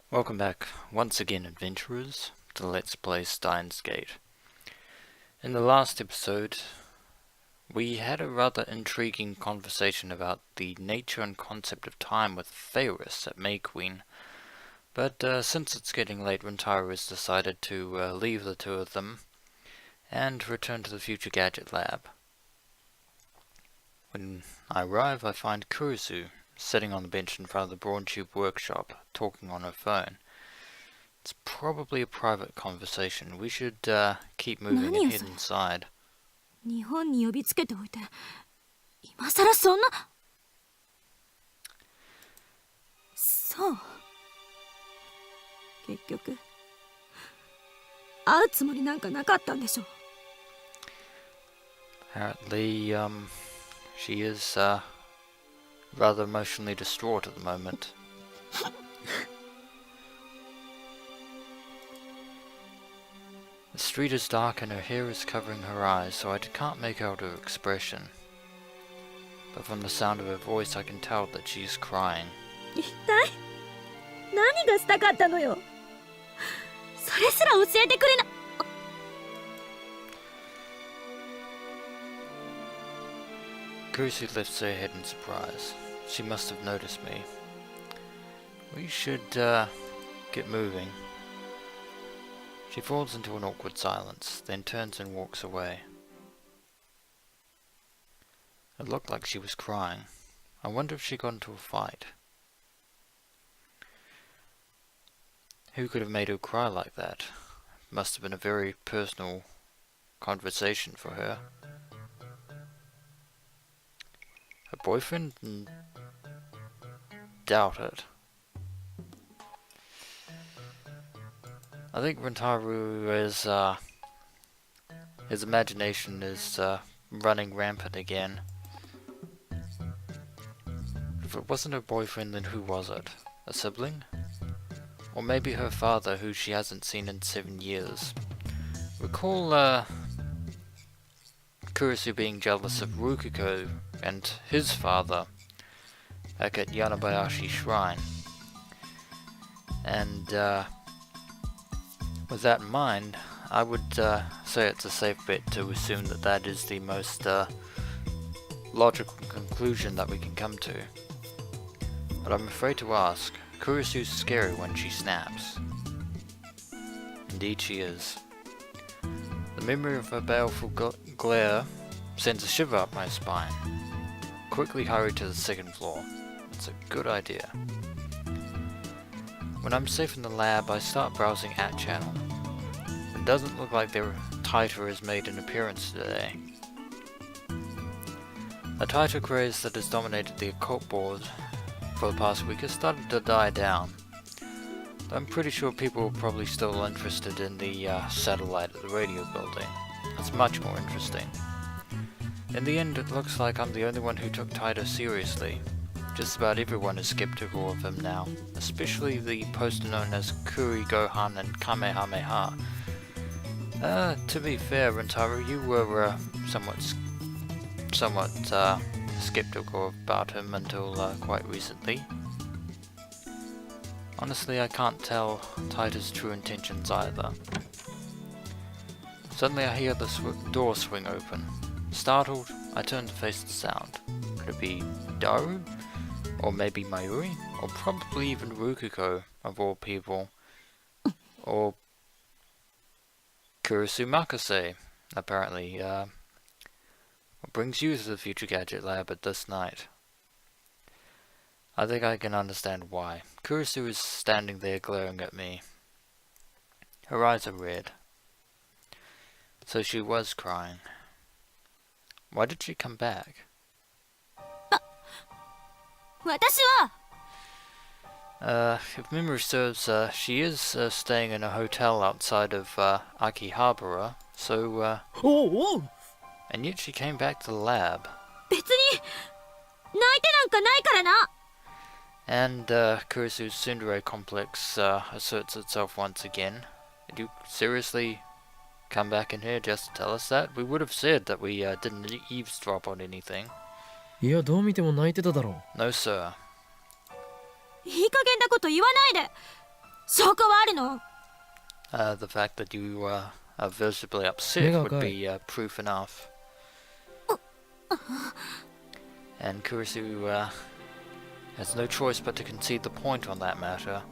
Welcome back once again, adventurers, to Let's Play Steins Gate. In the last episode, we had a rather intriguing conversation about the nature and concept of time with Faris at May Queen, but since it's getting late, Rintaro has decided to leave the two of them and return to the Future Gadget Lab. When I arrive, I find Kurisu sitting on the bench in front of the Brawn Tube workshop, talking on her phone. It's probably a private conversation. We should keep moving and head inside. 日本に呼びつけておいて、今さらそんな。そう。結局、会うつもりなんかなかったんでしょ。Apparently, she is rather emotionally distraught at the moment. The street is dark and her hair is covering her eyes, so I can't make out her expression. But from the sound of her voice I can tell that she is crying. 一体何がしたかったのよ。それすら教えてくれな。Kurisu lifts her head in surprise. She must have noticed me. We should get moving. She falls into an awkward silence, then turns and walks away. It looked like she was crying. I wonder if she got into a fight. Who could have made her cry like that? Must have been a very personal conversation for her. Her boyfriend? Doubt it. I think Rintaro is, his imagination is running rampant again. If it wasn't her boyfriend, then who was it? A sibling? Or maybe her father, who she hasn't seen in 7 years. Recall Kurisu being jealous of Rukiko and his father back at Yanabayashi Shrine. And with that in mind, I would say it's a safe bet to assume that that is the most logical conclusion that we can come to. But I'm afraid to ask, Kurisu's scary when she snaps. Indeed she is. The memory of her baleful glare sends a shiver up my spine. Quickly hurry to the second floor. It's a good idea. When I'm safe in the lab, I start browsing at channel. It doesn't look like their Taita has made an appearance today. A Taita craze that has dominated the occult board for the past week has started to die down. I'm pretty sure people are probably still interested in the satellite at the radio building. That's much more interesting. In the end, it looks like I'm the only one who took Taita seriously. Just about everyone is skeptical of him now, especially the poster known as Kuri Gohan and Kamehameha. To be fair, Rintaro, you were somewhat skeptical about him until quite recently. Honestly, I can't tell Taita's true intentions either. Suddenly I hear the door swing open. Startled, I turn to face the sound. Could it be Daru? Or maybe Mayuri? Or probably even Rukiko, of all people. Or Kurisu Makase, apparently. What brings you to the Future Gadget Lab at this night? I think I can understand why. Kurisu is standing there glaring at me. Her eyes are red. So she was crying. Why did she come back? If memory serves, she is staying in a hotel outside of Akihabara, so and yet she came back to the lab. And Kurisu's tsundere complex asserts itself once again. Did you seriously come back in here just to tell us that? We would have said that we didn't eavesdrop on anything. いや、どう見ても泣いてただろう。No, sir. いい加減なこと言わないで。証拠はあるの？ The fact that you are visibly upset would be proof enough. And Kurisu has no choice but to concede the point on that matter.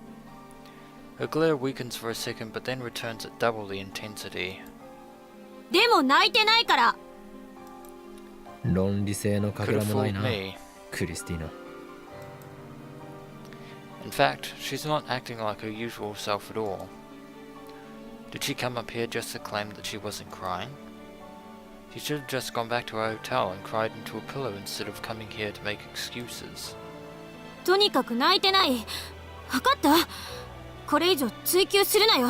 Her glare weakens for a second, but then returns at double the intensity. でも泣いてないから。論理性のかけ Could ら have もない fooled な、 me. クリスティーナ。In fact, she's not acting like her usual self at all. Did she come up here just to claim that she wasn't crying? She should have just gone back to her hotel and cried into a pillow instead of coming here to make excuses. とにかく泣いてない。わかった？これ以上追求するなよ。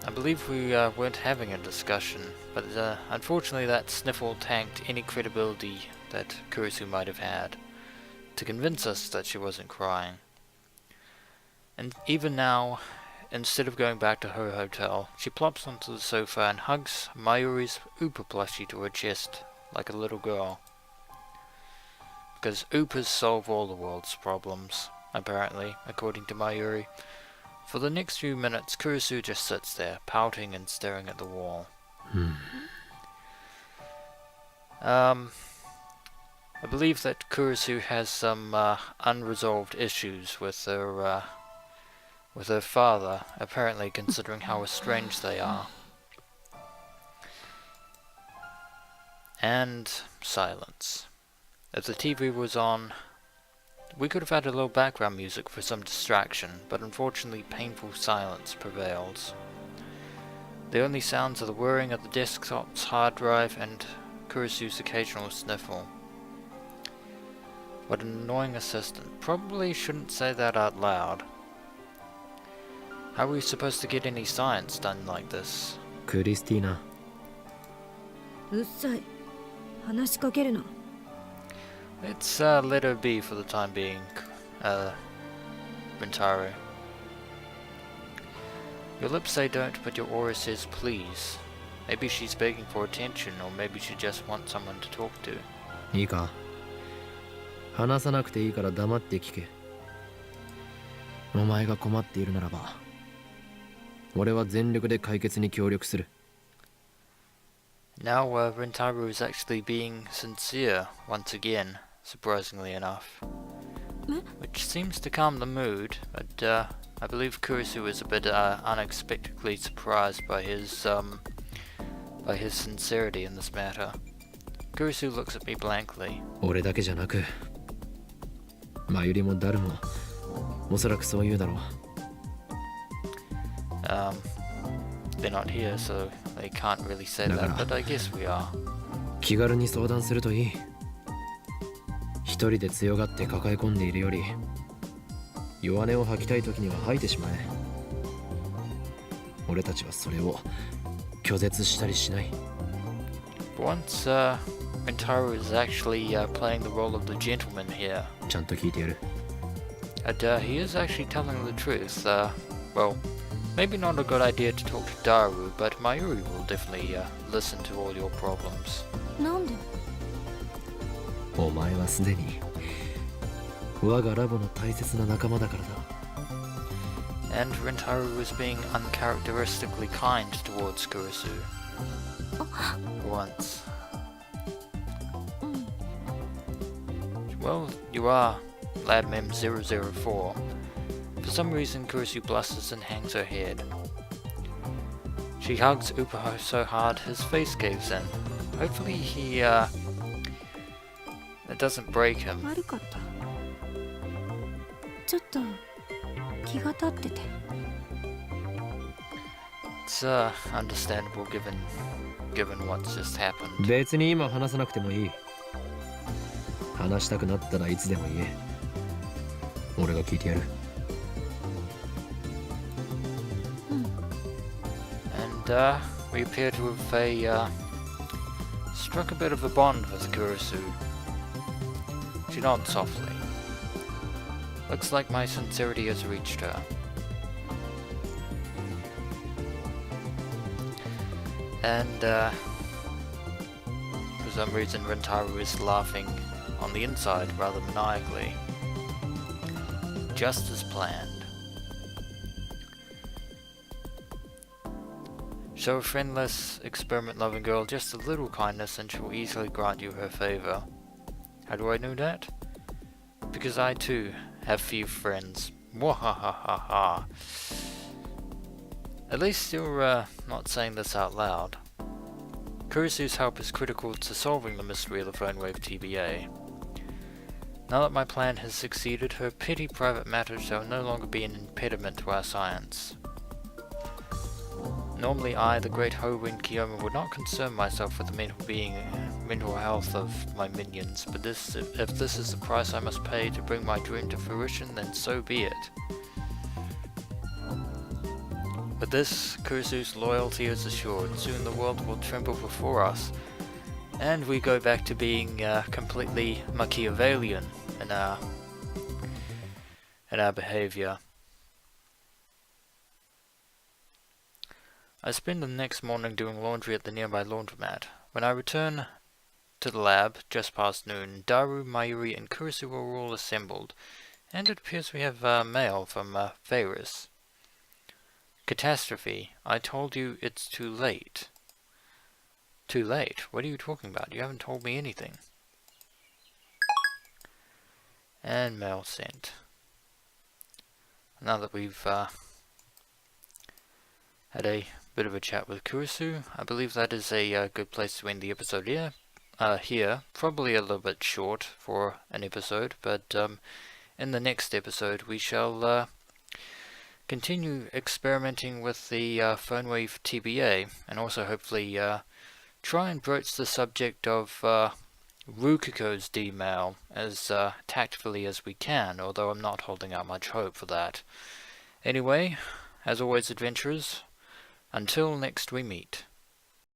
I believe we weren't having a discussion, but unfortunately that sniffle tanked any credibility that Kurisu might have had to convince us that she wasn't crying. And even now, instead of going back to her hotel, she plops onto the sofa and hugs Mayuri's Oopa plushie to her chest like a little girl. Because Oopas solve all the world's problems, apparently, according to Mayuri. For the next few minutes, Kurisu just sits there, pouting and staring at the wall. I believe that Kurisu has some unresolved issues with her father, apparently, considering how estranged they are. And silence. If the TV was on, we could have had a little background music for some distraction, but unfortunately painful silence prevails. The only sounds are the whirring of the desktop's hard drive and Kurisu's occasional sniffle. What an annoying assistant. Probably shouldn't say that out loud. How are we supposed to get any science done like this? クリスティーナ。うっさい。話しかけるな。Let's let her be for the time being, Rintaro. Your lips say don't, but your aura says please. Maybe she's begging for attention, or maybe she just wants someone to talk to. いいか、話さなくていいから黙って聞け。お前が困っているならば、俺は全力で解決に協力する。Now Rintaro is actually being sincere once again, surprisingly enough. Which seems to calm the mood, but I believe Kurisu is a bit unexpectedly surprised by his sincerity in this matter. Kurisu looks at me blankly. 俺だけじゃなく、マユリもダルもおそらくそう言うだろう。They're not here, so they can't really say that, but I guess we are. 気軽に相談するといい。一人で強がって抱え込んでいるより、弱音を吐きたい時には吐いてしまえ。俺たちはそれを拒絶したりしない。For once, Rintaro is actually playing the role of the gentleman here. ちゃんと聞いてやる。And he is actually telling the truth. Well, maybe not a good idea to talk to Daru, but Mayuri will definitely listen to all your problems. なんで？お前はすでに我がラボの大切な仲間だからだ。And Rintaro was being uncharacteristically kind towards Kurisu. For once. Well, you are Ladmem 004. For some reason, Kurisu blushes and hangs her head. She hugs Upaho so hard his face caves in. Hopefully it doesn't break him. 悪かった。ちょっと気が立ってて。It's understandable given what's just happened. 別に今話さなくてもいい。話したくなったらいつでも言え。俺が聞いてやる。And we appear to have struck a bit of a bond with Kurisu. She nods softly. Looks like my sincerity has reached her. And for some reason Rintaro is laughing on the inside rather maniacally. Just as planned. Show a friendless, experiment-loving girl just a little kindness and she'll easily grant you her favor. How do I know that? Because I too have few friends. Mwahahaha. At least you're not saying this out loud. Kurisu's help is critical to solving the mystery of the phone wave TBA. Now that my plan has succeeded, her petty private matters shall no longer be an impediment to our science. Normally I, the great Hoenn Kiyoma, would not concern myself with the mental health of my minions, but if this is the price I must pay to bring my dream to fruition, then so be it. With this, Kurisu's loyalty is assured. Soon the world will tremble before us, and we go back to being completely Machiavellian in our behavior. I spend the next morning doing laundry at the nearby laundromat. When I return to the lab, just past noon, Daru, Mayuri, and Kurisu are all assembled, and it appears we have mail from Varys. Catastrophe. I told you it's too late. Too late? What are you talking about? You haven't told me anything. And mail sent. Now that we've had a bit of a chat with Kurisu, I believe that is a good place to end the episode here. Probably a little bit short for an episode, but in the next episode we shall continue experimenting with the phone wave TBA, and also hopefully try and broach the subject of Rukiko's D-mail as tactfully as we can, although I'm not holding out much hope for that. Anyway, as always, adventurers, until next we meet.